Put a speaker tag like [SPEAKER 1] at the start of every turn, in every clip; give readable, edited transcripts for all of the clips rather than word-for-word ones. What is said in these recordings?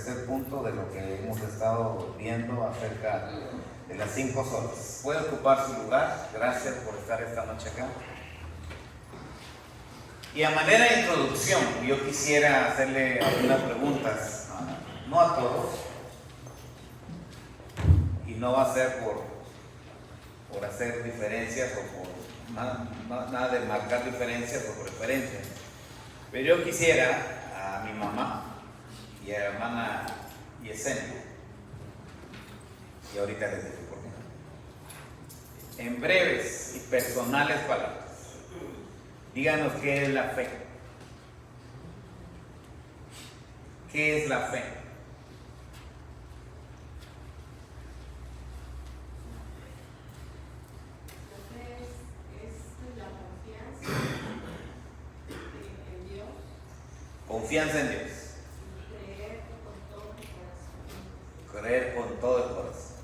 [SPEAKER 1] tercer punto de lo que hemos estado viendo acerca de las 5 solas. Puede ocupar su lugar. Gracias por estar esta noche acá. Y a manera de introducción, yo quisiera hacerle algunas preguntas, no a todos, y no va a ser por hacer diferencias o por nada de marcar diferencias o preferencias. Pero yo quisiera a mi mamá y a la hermana Yesenia, y ahorita les digo por qué, en breves y personales palabras, díganos qué es la fe. ¿Qué es la fe? Confianza en Dios. Creer con todo el corazón.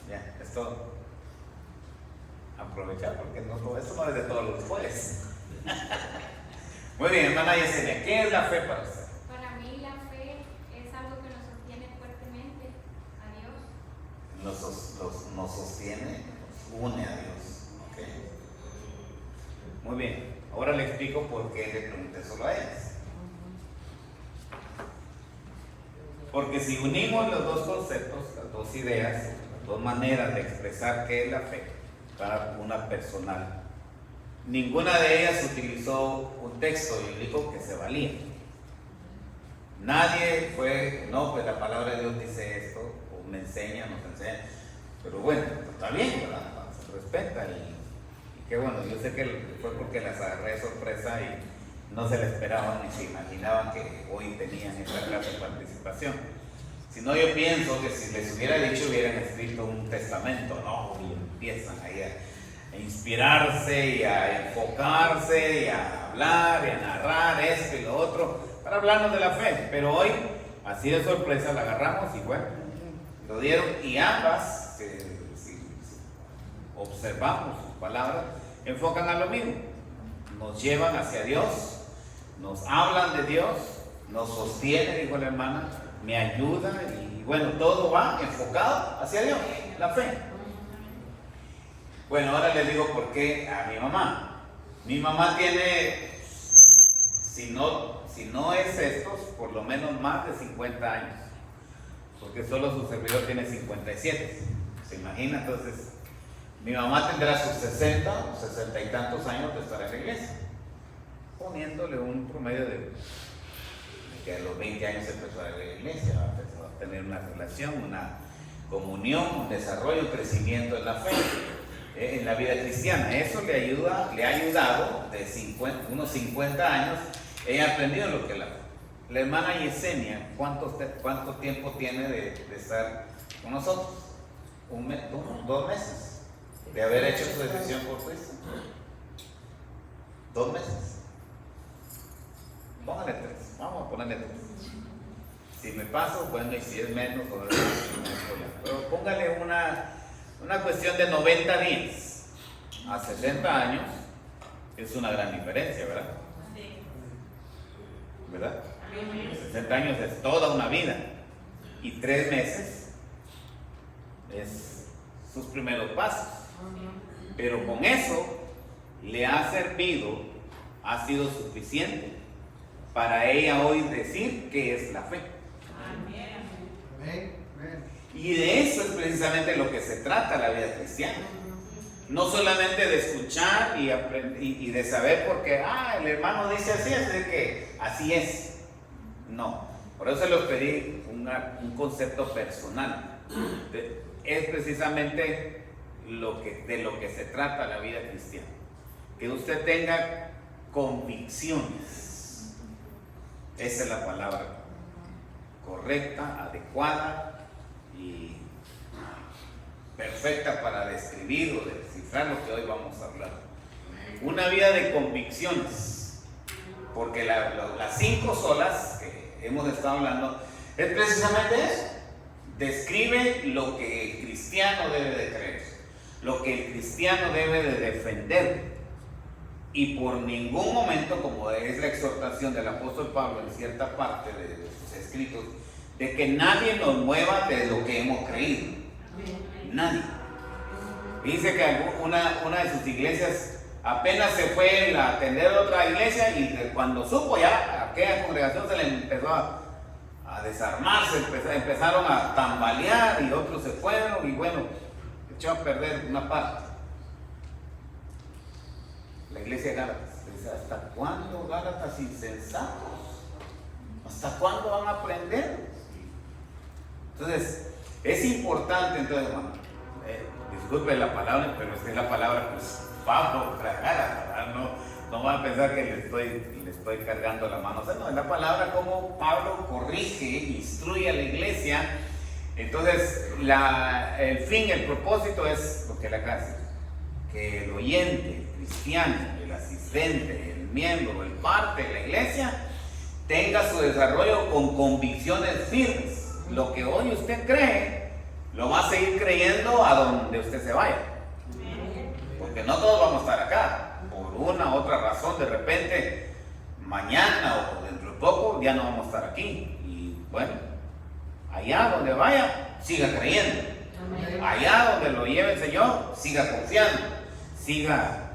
[SPEAKER 1] Ya, es todo. Aprovechar porque eso no es de todos los jueves. Muy bien, hermana Yesenia, ¿qué es la fe para usted?
[SPEAKER 2] Para mí la fe es algo que nos sostiene fuertemente a Dios.
[SPEAKER 1] Nos sostiene, nos une a Dios. Okay. Muy bien, ahora le explico por qué le pregunté solo a ellas. Porque si unimos los dos conceptos, las dos ideas, las dos maneras de expresar qué es la fe para una personal, ninguna de ellas utilizó un texto bíblico que se valía. Nadie fue, no, pues la palabra de Dios dice esto, o me enseña, nos enseña. Pero bueno, está bien, ¿verdad? Se respeta y qué bueno. Yo sé que fue porque las agarré de sorpresa y no se le esperaban ni se imaginaban que hoy tenían esta clase de participación. Si no, yo pienso que si les hubiera dicho hubieran escrito un testamento, ¿no? Y empiezan ahí a inspirarse y a enfocarse y a hablar y a narrar esto y lo otro para hablarnos de la fe. Pero hoy, así de sorpresa, la agarramos y bueno, lo dieron. Y ambas, si observamos sus palabras, enfocan a lo mismo. Nos llevan hacia Dios, nos hablan de Dios, nos sostiene, dijo la hermana, me ayuda y bueno, todo va enfocado hacia Dios, la fe. Bueno, ahora les digo por qué a mi mamá. Mi mamá tiene, si no es estos, por lo menos más de 50 años, porque solo su servidor tiene 57. ¿Se imagina? Entonces, mi mamá tendrá sus 60 y tantos años de estar en la iglesia, poniéndole un promedio de que a los 20 años empezó a ir a la iglesia, empezó a tener una relación, una comunión, un desarrollo, un crecimiento en la fe, en la vida cristiana. Eso le ha ayudado de unos 50 años. Ella ha aprendido lo que es la fe. La hermana Yesenia, ¿cuánto tiempo tiene de estar con nosotros? 2 meses de haber hecho su decisión por Cristo. 2 meses. Póngale 3, vamos a ponerle 3. Si me paso, bueno, y si es menos, no hay problema. Pero póngale una cuestión de 90 días a 60 años, es una gran diferencia, ¿verdad? Sí. ¿Verdad? 60 años es toda una vida, y 3 meses es sus primeros pasos. Pero con eso le ha servido, ha sido suficiente para ella hoy decir qué es la fe. Amén. Y de eso es precisamente lo que se trata la vida cristiana. No solamente de escuchar y aprender y de saber porque el hermano dice así, así de que así es. No, por eso les pedí un concepto personal. Es precisamente de lo que se trata la vida cristiana. Que usted tenga convicciones. Esa es la palabra correcta, adecuada y perfecta para describir o descifrar lo que hoy vamos a hablar. Una vida de convicciones, porque las 5 solas que hemos estado hablando es precisamente eso. Describe lo que el cristiano debe de creer, lo que el cristiano debe de defender. y por ningún momento, como es la exhortación del apóstol Pablo en cierta parte de sus escritos, de que nadie nos mueva de lo que hemos creído. Nadie. Dice que una de sus iglesias apenas se fue a atender a otra iglesia y cuando supo ya, aquella congregación se le empezó a desarmarse, empezaron a tambalear y otros se fueron y bueno, echó a perder una parte. La iglesia de Gálatas dice: ¿hasta cuándo, Gálatas insensatos? ¿Hasta cuándo van a aprender? Entonces, es importante, entonces, hermano, disculpe la palabra, pero es la palabra, pues, Pablo, no van a pensar que le estoy cargando la mano. O sea, no, es la palabra como Pablo corrige, instruye a la iglesia. Entonces, el fin, el propósito es lo que la casa, que el oyente, el cristiano, el asistente, el miembro, el parte de la iglesia, tenga su desarrollo con convicciones firmes. Lo que hoy usted cree, lo va a seguir creyendo a donde usted se vaya. Porque no todos vamos a estar acá. Por una u otra razón, de repente, mañana o dentro de poco, ya no vamos a estar aquí. Y bueno, allá donde vaya, siga creyendo. Allá donde lo lleve el Señor, siga confiando. Siga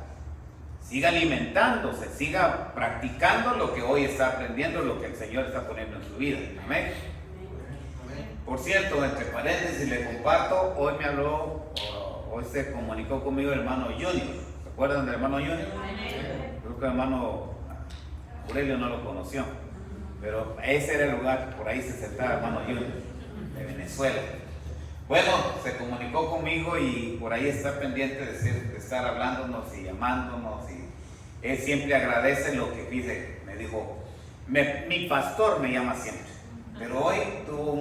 [SPEAKER 1] alimentándose, siga practicando lo que hoy está aprendiendo, lo que el Señor está poniendo en su vida. Amén. Por cierto, entre paréntesis le comparto, hoy se comunicó conmigo el hermano Junior. ¿Se acuerdan del hermano Junior? Creo que el hermano Aurelio no lo conoció, pero ese era el lugar, por ahí se sentaba el hermano Junior, de Venezuela. Bueno, se comunicó conmigo y por ahí está pendiente de estar hablándonos y llamándonos, y él siempre agradece lo que dice. Me dijo, mi pastor me llama siempre, pero hoy tuvo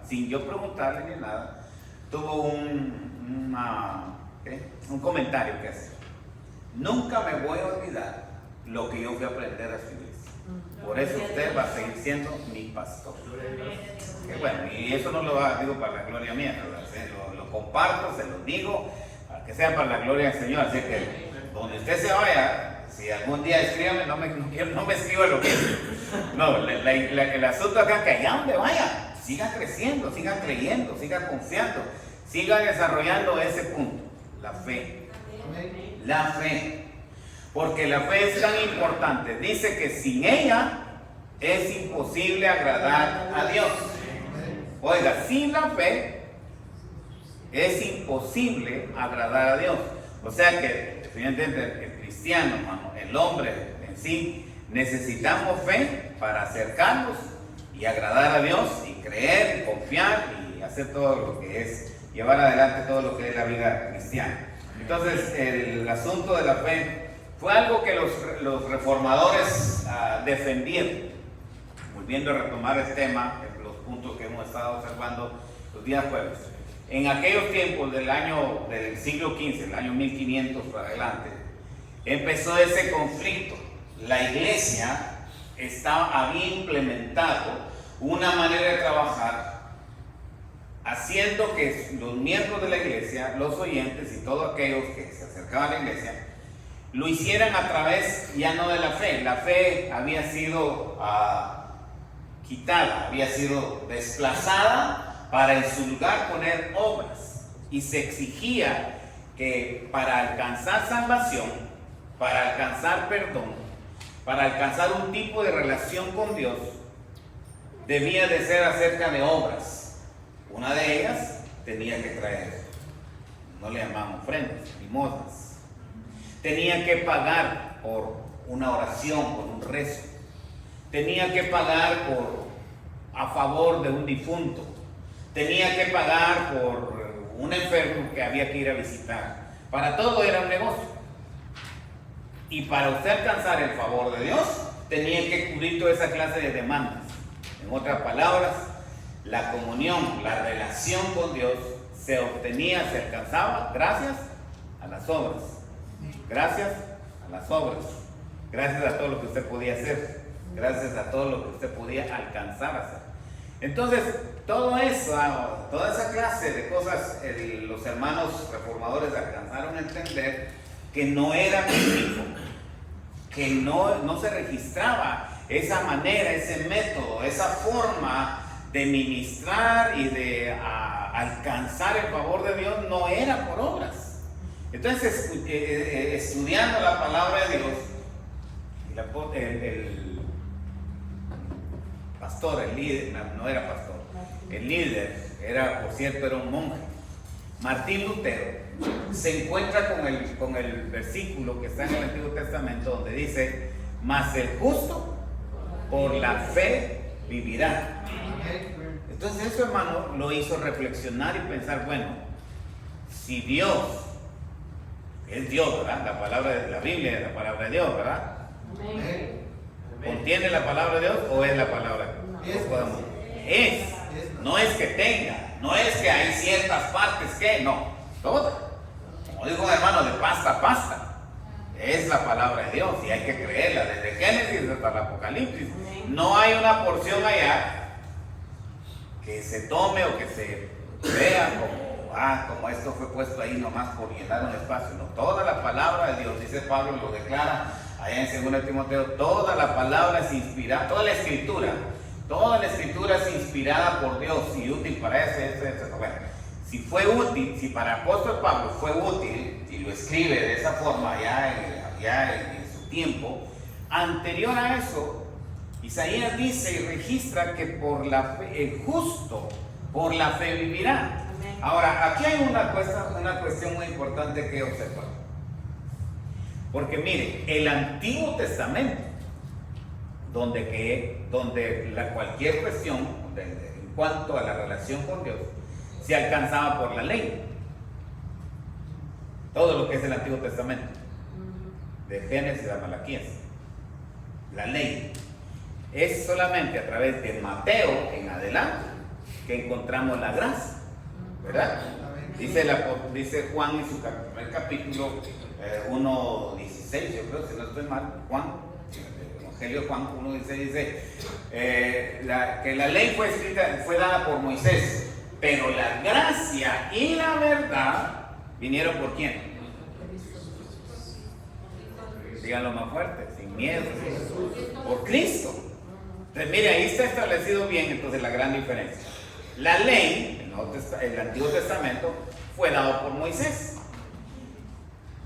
[SPEAKER 1] sin yo preguntarle ni nada, tuvo un comentario que hacer. Nunca me voy a olvidar lo que yo fui a aprender a su iglesia. Por eso usted va a seguir siendo mi pastor. Que bueno, y eso no lo digo para la gloria mía, lo comparto, se lo digo, para que sea para la gloria del Señor. Así que donde usted se vaya, si algún día escríbame, no me escriba lo mismo. No, el asunto acá es que allá donde vaya, siga creciendo, siga creyendo, siga confiando, siga desarrollando ese punto, la fe. La fe. Porque la fe es tan importante. Dice que sin ella es imposible agradar a Dios. Oiga, sin la fe es imposible agradar a Dios. O sea que, definitivamente, el cristiano, hermano, el hombre en sí, necesitamos fe para acercarnos y agradar a Dios y creer y confiar y hacer todo lo que es, llevar adelante todo lo que es la vida cristiana. Entonces, el asunto de la fe fue algo que los reformadores defendieron. Volviendo a retomar el tema, los puntos que hemos estado observando los días jueves. En aquellos tiempos del siglo XV, el año 1500 para adelante, empezó ese conflicto. La iglesia había implementado una manera de trabajar, haciendo que los miembros de la iglesia, los oyentes y todos aquellos que se acercaban a la iglesia, lo hicieran a través ya no de la fe. La fe había sido quitada, había sido desplazada para en su lugar poner obras, y se exigía que para alcanzar salvación, para alcanzar perdón, para alcanzar un tipo de relación con Dios, debía de ser acerca de obras. Una de ellas tenía que traer, no le llamamos ofrendas, limosnas. Tenía que pagar por una oración, por un rezo. Tenía que pagar a favor de un difunto. Tenía que pagar por un enfermo que había que ir a visitar. Para todo era un negocio. Y para usted alcanzar el favor de Dios, tenía que cubrir toda esa clase de demandas. En otras palabras, la comunión, la relación con Dios se obtenía, se alcanzaba gracias a las obras. Gracias a las obras. Gracias a todo lo que usted podía hacer. Gracias a todo lo que usted podía alcanzar a hacer. Entonces, toda esa clase de cosas, los hermanos reformadores alcanzaron a entender que no era bíblico, que no se registraba esa manera, ese método, esa forma de ministrar y de alcanzar el favor de Dios, no era por obras. Entonces, estudiando la palabra de Dios, el pastor, el líder, no era pastor, el líder era, por cierto, era un monje, Martín Lutero, se encuentra con el versículo que está en el Antiguo Testamento donde dice: mas el justo por la fe vivirá. Entonces eso, hermano, lo hizo reflexionar y pensar, bueno, si Dios es Dios, ¿verdad? La palabra de la Biblia es la palabra de Dios, ¿verdad? ¿Contiene la palabra de Dios o es la palabra de Dios? No es que tenga, no es que hay ciertas partes que, no, todas. Como dijo un hermano, de pasta a pasta. Es la palabra de Dios y hay que creerla, desde Génesis hasta el Apocalipsis. No hay una porción allá que se tome o que se vea como esto fue puesto ahí nomás por llenar un espacio. No, toda la palabra de Dios, dice Pablo, lo declara allá en 2 Timoteo, toda la palabra es inspirada, toda la escritura es inspirada por Dios y útil para eso. Bueno, si fue útil, si para el apóstol Pablo fue útil y lo escribe de esa forma ya en su tiempo, anterior a eso, Isaías dice y registra que por la fe, el justo por la fe vivirá. Amén. Ahora, aquí hay una cuestión muy importante que observar. Porque mire, el Antiguo Testamento, donde cualquier cuestión en cuanto a la relación con Dios se alcanzaba por la ley. Todo lo que es el Antiguo Testamento, de Génesis a Malaquías, la ley. Es solamente a través de Mateo en adelante que encontramos la gracia, ¿verdad? Dice Juan en su primer capítulo 1:16, yo creo, si no estoy mal, Juan, el Evangelio de Juan 1:16 dice que la ley fue dada por Moisés, pero la gracia y la verdad vinieron por quién. Díganlo más fuerte, sin miedo, por Cristo. Entonces, mire, ahí está establecido bien entonces la gran diferencia. La ley, el Antiguo Testamento, fue dado por Moisés.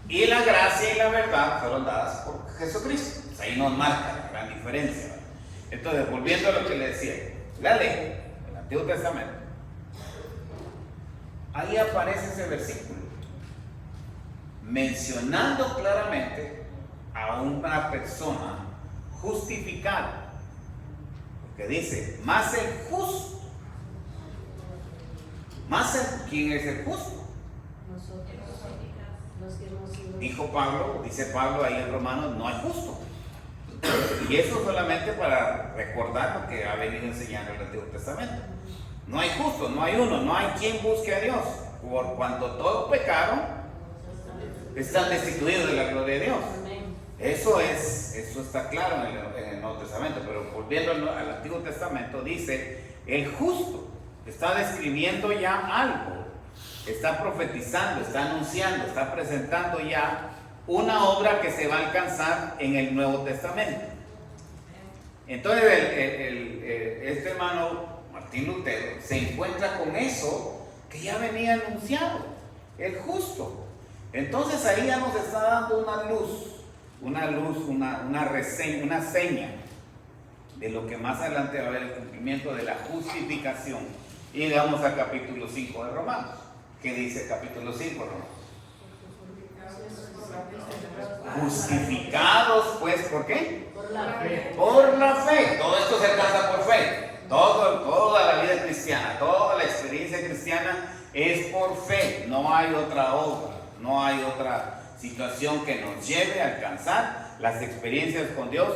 [SPEAKER 1] Y la gracia y la verdad fueron dadas por Jesucristo. Pues ahí nos marca la gran diferencia. Entonces, volviendo a lo que le decía, la ley, el Antiguo Testamento, ahí aparece ese versículo, mencionando claramente a una persona justificada. Que dice, más el justo. ¿Quién es el justo? Dice Pablo ahí en Romanos, no hay justo. Y eso solamente para recordar lo que ha venido enseñando el Antiguo Testamento. No hay justo, no hay uno, no hay quien busque a Dios. Por cuanto todos pecaron, están destituidos de la gloria de Dios. Eso está claro en el Nuevo Testamento, pero volviendo al Antiguo Testamento, dice, el justo está describiendo ya algo, está profetizando, está anunciando, está presentando ya una obra que se va a alcanzar en el Nuevo Testamento. Entonces, este hermano Martín Lutero se encuentra con eso que ya venía anunciado, el justo. Entonces ahí ya nos está dando una reseña, una seña de lo que más adelante va a haber el cumplimiento de la justificación. Y vamos al capítulo 5 de Romanos. ¿Qué dice el capítulo 5 de Romanos? Justificados pues, ¿por qué?
[SPEAKER 3] Por la fe.
[SPEAKER 1] Por la fe. Todo esto se alcanza por fe. Toda la vida cristiana, toda la experiencia cristiana es por fe. No hay otra obra, no hay otra situación que nos lleve a alcanzar las experiencias con Dios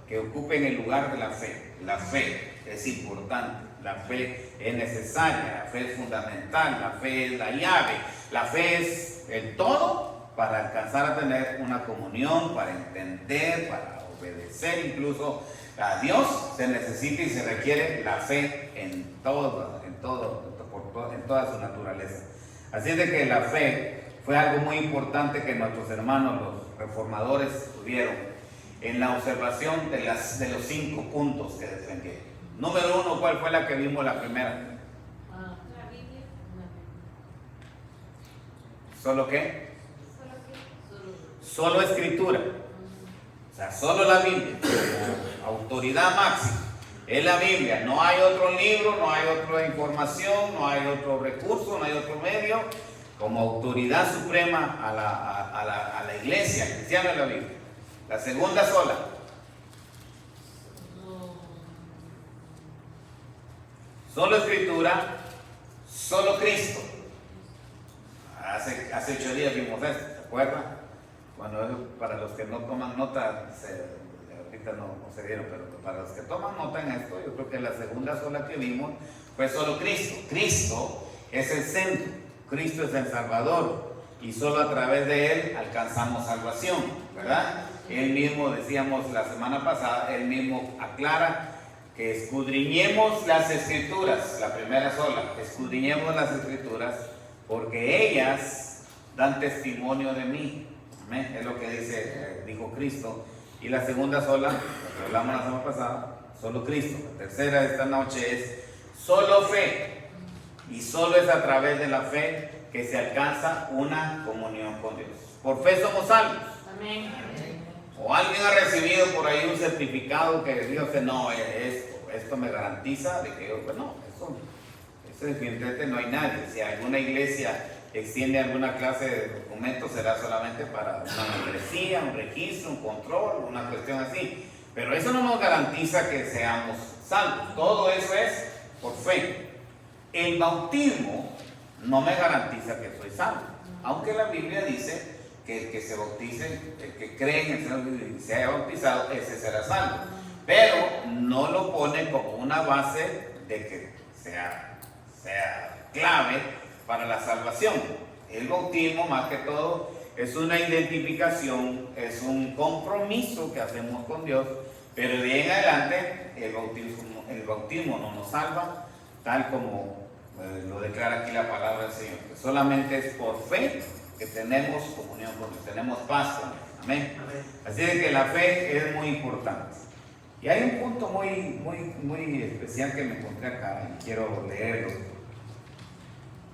[SPEAKER 1] que ocupen el lugar de la fe. La fe es importante, la fe es necesaria, la fe es fundamental, la fe es la llave, la fe es el todo para alcanzar a tener una comunión, para entender, para obedecer incluso a Dios. Se necesita y se requiere la fe en toda su naturaleza. Así es de que la fe fue algo muy importante que nuestros hermanos, los reformadores, tuvieron en la observación de los 5 puntos que defendieron. Número 1, ¿cuál fue la que vimos la primera?
[SPEAKER 2] La Biblia.
[SPEAKER 1] ¿Solo qué?
[SPEAKER 2] Solo que.
[SPEAKER 1] Solo escritura. O sea, solo la Biblia. Autoridad máxima. Es la Biblia. No hay otro libro, no hay otra información, no hay otro recurso, no hay otro medio. Como autoridad suprema a la iglesia cristiana es la Biblia. La segunda sola. Solo escritura, solo Cristo. Hace 8 días vimos esto, ¿se acuerdan? Bueno, para los que no toman nota, ahorita no se dieron, pero para los que toman nota en esto, yo creo que la segunda sola que vimos fue solo Cristo. Cristo es el centro, Cristo es el Salvador, y solo a través de Él alcanzamos salvación, ¿verdad? Él mismo, decíamos la semana pasada, Él mismo aclara que escudriñemos las Escrituras, la primera sola, escudriñemos las Escrituras, porque ellas dan testimonio de mí. Amén. Es lo que dijo Cristo. Y la segunda sola, lo que hablamos la semana pasada, solo Cristo. La tercera de esta noche es solo fe. Y solo es a través de la fe que se alcanza una comunión con Dios. Por fe somos salvos.
[SPEAKER 3] Amén.
[SPEAKER 1] O alguien ha recibido por ahí un certificado que dice, no, esto me garantiza de que yo, pues no, eso definitivamente no hay nadie. Si alguna iglesia extiende alguna clase de documento, será solamente para una membresía, un registro, un control, una cuestión así. Pero eso no nos garantiza que seamos salvos. Todo eso es por fe. El bautismo no me garantiza que soy salvo, aunque la Biblia dice que el que se bautice, el que cree en el Señor y se haya bautizado, ese será salvo. Pero no lo pone como una base de que sea clave para la salvación. El bautismo, más que todo, es una identificación, es un compromiso que hacemos con Dios, pero de ahí en adelante el bautismo no nos salva, tal como lo declara aquí la palabra del Señor, que solamente es por fe que tenemos comunión con Dios, tenemos paz con Dios. Amén. Así de que la fe es muy importante. Y hay un punto muy especial que me encontré acá y quiero leerlo,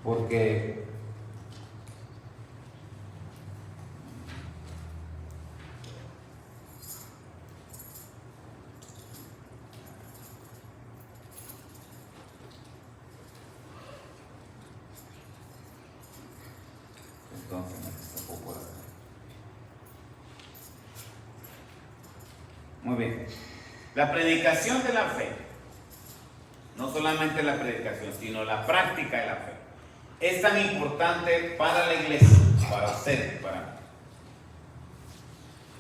[SPEAKER 1] porque entonces me destapó por acá. Muy bien. La predicación de la fe, no solamente la predicación, sino la práctica de la fe, es tan importante para la iglesia, para usted, para mí.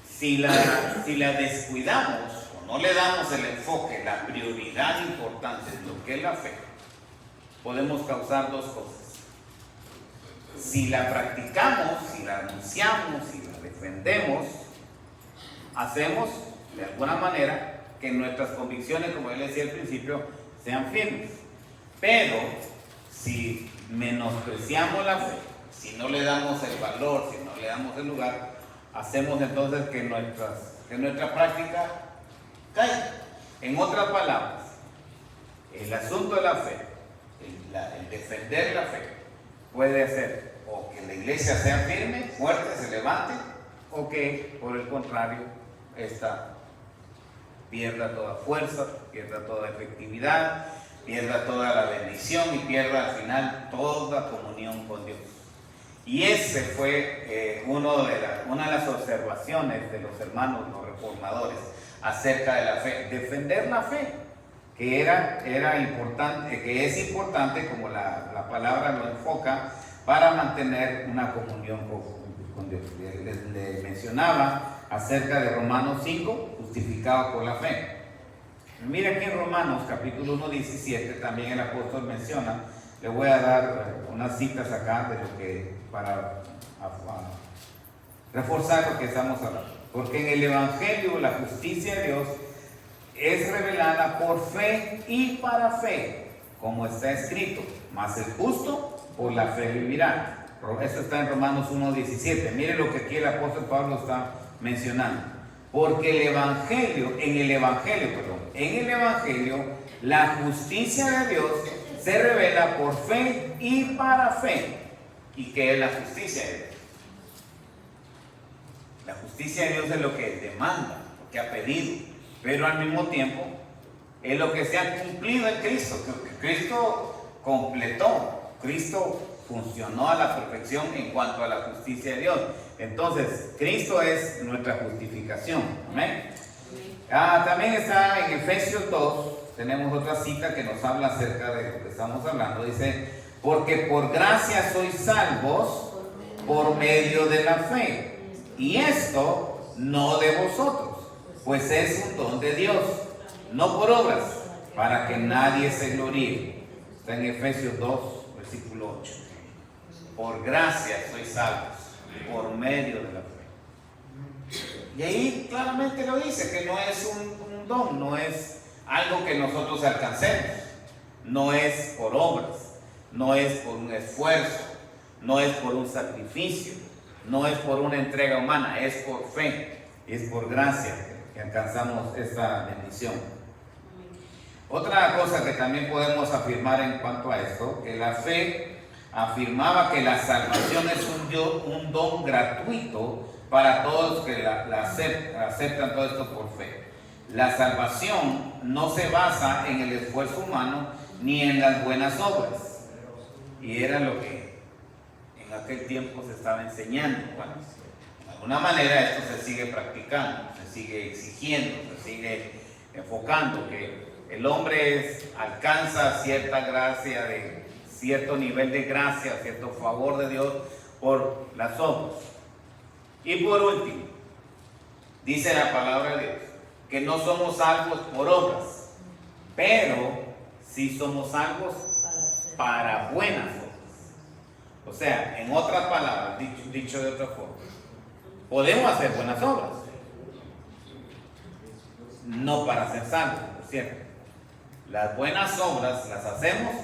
[SPEAKER 1] Si la descuidamos o no le damos el enfoque, la prioridad importante en lo que es la fe, podemos causar 2 cosas. Si la practicamos, si la anunciamos, si la defendemos, hacemos de alguna manera que nuestras convicciones, como yo le decía al principio, sean firmes. Pero si menospreciamos la fe, si no le damos el valor, si no le damos el lugar, hacemos entonces que nuestra práctica caiga. En otras palabras, el asunto de la fe, el defender la fe, puede hacer o que la iglesia sea firme, fuerte, se levante, o que por el contrario, esta pierda toda fuerza, pierda toda efectividad, pierda toda la bendición y pierda al final toda comunión con Dios. Y ese fue una de las observaciones de los hermanos, los reformadores, acerca de la fe. Defender la fe, que era importante, que es importante, como la palabra lo enfoca, para mantener una comunión con Dios. Le mencionaba acerca de Romanos 5, justificado por la fe. Mira aquí en Romanos capítulo 1, 17, también el apóstol menciona, le voy a dar unas citas acá de lo que, para reforzar lo que estamos hablando. Porque en el Evangelio la justicia de Dios es revelada por fe y para fe, como está escrito, mas el justo por la fe vivirá. Eso está en Romanos 1:17. Mire lo que aquí el apóstol Pablo está mencionando. Porque en el Evangelio, la justicia de Dios se revela por fe y para fe. ¿Y qué es la justicia de Dios? La justicia de Dios es lo que demanda, lo que ha pedido, pero al mismo tiempo es lo que se ha cumplido en Cristo. Que Cristo completó, Cristo funcionó a la perfección en cuanto a la justicia de Dios. Entonces, Cristo es nuestra justificación. Amén. También está en Efesios 2, tenemos otra cita que nos habla acerca de lo que estamos hablando. Dice, porque por gracia sois salvos por medio de la fe. Y esto no de vosotros, pues es un don de Dios, no por obras, para que nadie se gloríe. Está en Efesios 2, versículo 8. Por gracia sois salvos, por medio de la fe. Y ahí claramente lo dice, que no es un don, no es algo que nosotros alcancemos, no es por obras, no es por un esfuerzo, no es por un sacrificio, no es por una entrega humana, es por fe, es por gracia que alcanzamos esta bendición. Otra cosa que también podemos afirmar en cuanto a esto, que la fe afirmaba que la salvación es un don gratuito para todos los que la aceptan todo esto por fe. La salvación no se basa en el esfuerzo humano ni en las buenas obras. Y era lo que en aquel tiempo se estaba enseñando. Bueno, de alguna manera esto se sigue practicando, se sigue exigiendo, se sigue enfocando, que el hombre alcanza cierta gracia, de cierto nivel de gracia, cierto favor de Dios por las obras. Y por último, dice la palabra de Dios que no somos salvos por obras, pero sí somos salvos para buenas obras. O sea, en otras palabras, dicho de otra forma, podemos hacer buenas obras, no para ser salvos, ¿no es cierto? Las buenas obras las hacemos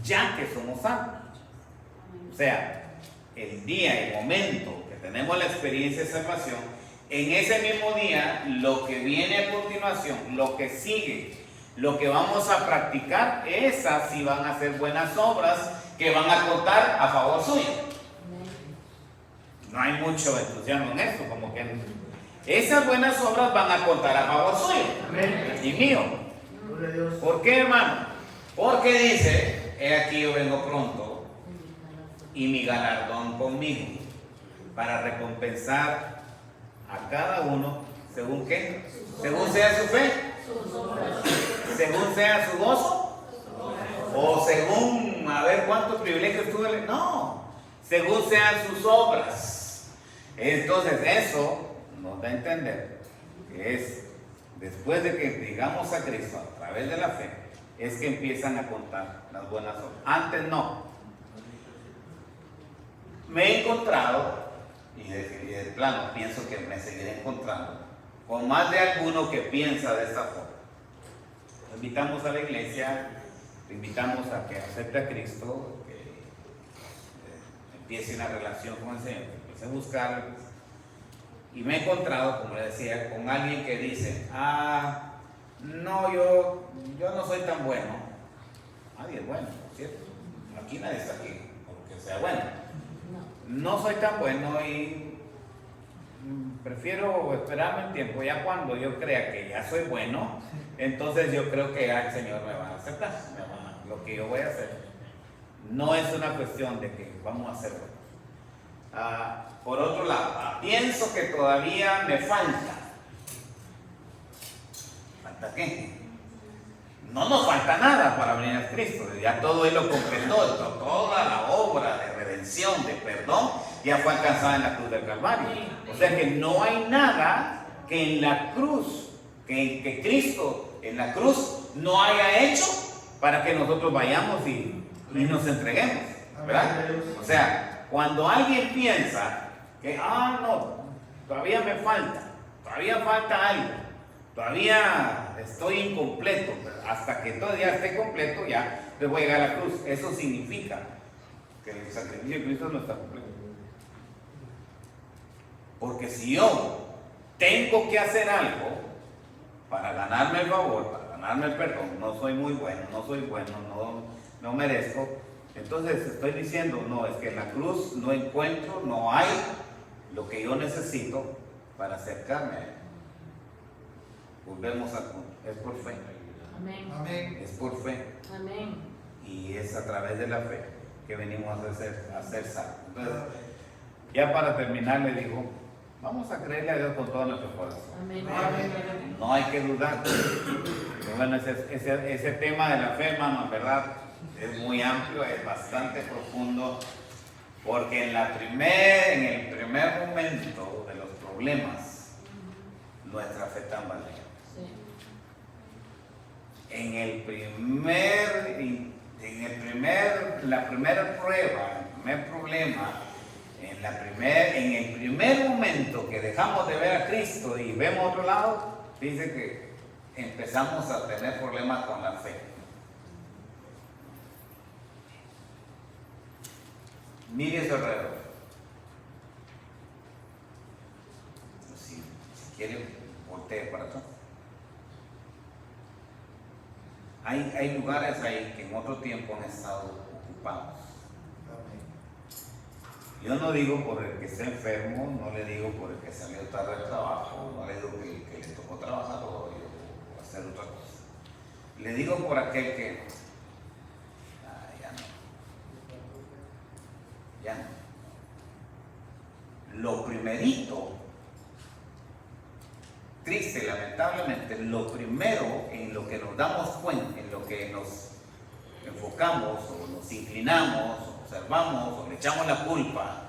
[SPEAKER 1] ya que somos salvos. O sea, el día, el momento que tenemos la experiencia de salvación, en ese mismo día, lo que viene a continuación, lo que sigue, lo que vamos a practicar, esas sí van a ser buenas obras que van a contar a favor suyo. No hay mucho entusiasmo en eso, como que esas buenas obras van a contar a favor suyo y mío. ¿Por qué, hermano? Porque dice, he aquí yo vengo pronto y mi galardón conmigo para recompensar a cada uno según qué, según sea su fe, según sea su gozo, o según a ver cuántos privilegios tuve. No, según sean sus obras. Entonces eso nos da a entender que es después de que digamos a Cristo a través de la fe, es que empiezan a contar las buenas obras. Antes no. Me he encontrado, y de plano pienso que me seguiré encontrando, con más de alguno que piensa de esta forma. Lo invitamos a la iglesia, lo invitamos a que acepte a Cristo, que empiece una relación con el Señor, que empiece a buscar. Y me he encontrado, como le decía, con alguien que dice, no, yo no soy tan bueno. Nadie es bueno, ¿cierto? Aquí nadie está aquí porque sea bueno. No soy tan bueno y prefiero esperarme un tiempo. Ya cuando yo crea que ya soy bueno, entonces yo creo que ya el Señor me va a aceptar, lo que yo voy a hacer. No es una cuestión de que vamos a ser buenos. Por otro lado, pienso que todavía me falta. ¿Falta qué? No nos falta nada para venir a Cristo. Ya todo Él lo completó, toda la obra de redención, de perdón, ya fue alcanzada en la cruz del Calvario. O sea que no hay nada que en la cruz, que Cristo en la cruz no haya hecho para que nosotros vayamos y nos entreguemos, ¿verdad? O sea, cuando alguien piensa que, no, todavía me falta, todavía falta algo, todavía estoy incompleto, hasta que todavía esté completo ya les voy a llegar a la cruz. Eso significa que el sacrificio de Cristo no está completo. Porque si yo tengo que hacer algo para ganarme el favor, para ganarme el perdón, no soy muy bueno, no merezco, entonces estoy diciendo, no, es que en la cruz no encuentro, no hay lo que yo necesito para acercarme a Él. Volvemos al punto, es por fe.
[SPEAKER 3] Amén.
[SPEAKER 4] Amén.
[SPEAKER 1] Es por fe.
[SPEAKER 3] Amén.
[SPEAKER 1] Y es a través de la fe que venimos a ser salvos. Entonces, ya para terminar le digo, vamos a creerle a Dios con todo nuestro corazón.
[SPEAKER 3] Amén.
[SPEAKER 4] Amén.
[SPEAKER 1] No hay que dudar. Pero bueno, ese tema de la fe, hermano, en verdad, es muy amplio, es bastante profundo, porque en el primer momento de los problemas, nuestra fe tambalea.
[SPEAKER 3] Sí.
[SPEAKER 1] La primera prueba, el primer problema, en el primer momento que dejamos de ver a Cristo y vemos a otro lado, dice que empezamos a tener problemas con la fe. Mire su alrededor. Si quiere, voltee para atrás. Hay lugares ahí que en otro tiempo han estado ocupados. Yo no digo por el que está enfermo, no le digo por el que salió tarde del trabajo, no le digo que le tocó trabajar o hacer otra cosa. Le digo por aquel que ya no. Lo primerito, triste, lamentablemente, lo primero en lo que nos damos cuenta, en lo que nos enfocamos o nos inclinamos, observamos o le echamos la culpa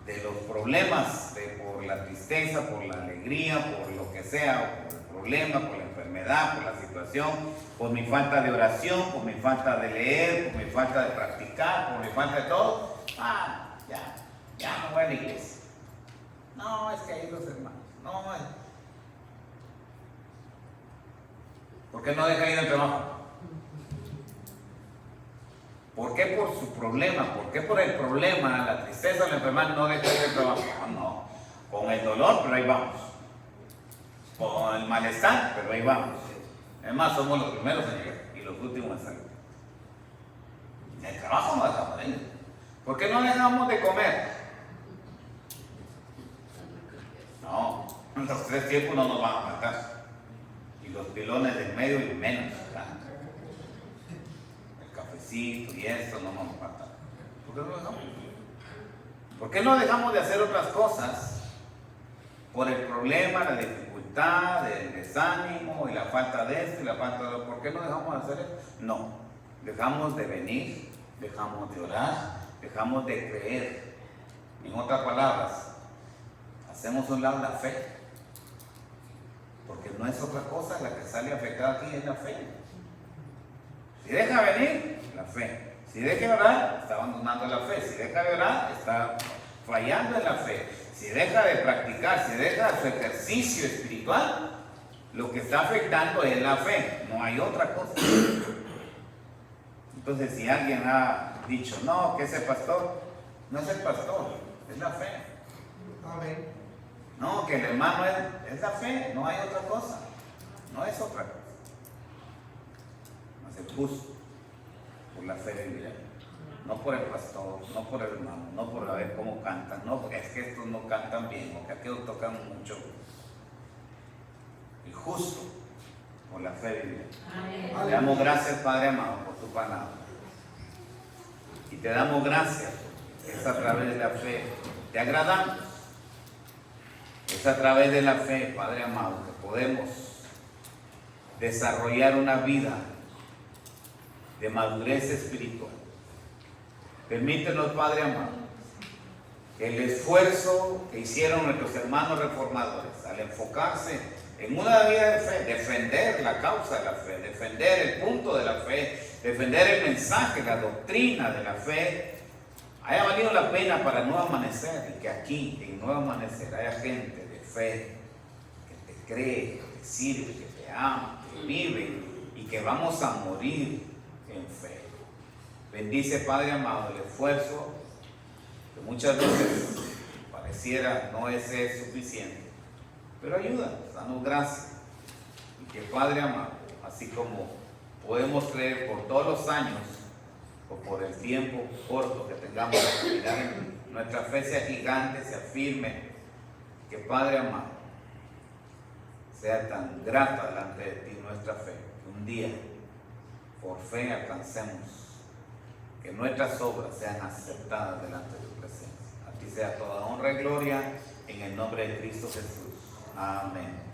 [SPEAKER 1] de los problemas, por la tristeza, por la alegría, por lo que sea, por el problema, por la enfermedad, por la situación, por mi falta de oración, por mi falta de leer, por mi falta de practicar, por mi falta de todo, ya no voy a la iglesia. No, es que hay los hermanos, no es. ¿Por qué no deja ir al trabajo? ¿Por qué por su problema? ¿Por qué por el problema, la tristeza, la enfermedad no deja ir al trabajo? No, con el dolor, pero ahí vamos. Con el malestar, pero ahí vamos. Es más, somos los primeros en llegar y los últimos en salir. En el trabajo no dejamos de ir. ¿Por qué no dejamos de comer? No, los 3 tiempos no nos van a matar. Y los pilones del medio y menos. El cafecito y esto no nos mata. ¿Por qué no lo dejamos? ¿Por qué no dejamos de hacer otras cosas? Por el problema, la dificultad, el desánimo y la falta de esto y la falta de lo. ¿Por qué no dejamos de hacer eso? No. Dejamos de venir, dejamos de orar, dejamos de creer. En otras palabras, hacemos a un lado la fe. Porque no es otra cosa la que sale afectada aquí, es la fe. Si deja venir, la fe. Si deja de orar, está abandonando la fe. Si deja de orar, está fallando en la fe. Si deja de practicar, si deja su ejercicio espiritual, lo que está afectando es la fe. No hay otra cosa. Entonces, si alguien ha dicho, no, que ese pastor, no es el pastor, es la fe.
[SPEAKER 4] Amén.
[SPEAKER 1] No, que el hermano es la fe, no hay otra cosa, no es otra cosa. No se puso por la fe vivirá, no por el pastor, no por el hermano, no por ver cómo cantan, no porque es que estos no cantan bien, o que aquellos tocan mucho. El justo por la fe vivirá.
[SPEAKER 3] Amén.
[SPEAKER 1] Te damos gracias, Padre amado, por tu palabra. Y te damos gracias, porque es a través de la fe, te agradamos. Es a través de la fe, Padre amado, que podemos desarrollar una vida de madurez espiritual. Permítenos, Padre amado, que el esfuerzo que hicieron nuestros hermanos reformadores al enfocarse en una vida de fe, defender la causa de la fe, defender el punto de la fe, defender el mensaje, la doctrina de la fe, haya valido la pena para Nuevo Amanecer, y que aquí en Nuevo Amanecer haya gente de fe que te cree, que te sirve, que te ama, que vive y que vamos a morir en fe. Bendice, Padre amado, el esfuerzo que muchas veces pareciera no es ser suficiente, pero ayuda, danos gracia. Y que, Padre amado, así como podemos creer por todos los años o por el tiempo corto que tengamos de caminar en nuestra fe sea gigante, sea firme, que, Padre amado, sea tan grata delante de ti nuestra fe, que un día por fe alcancemos que nuestras obras sean aceptadas delante de tu presencia. A ti sea toda honra y gloria en el nombre de Cristo Jesús. Amén.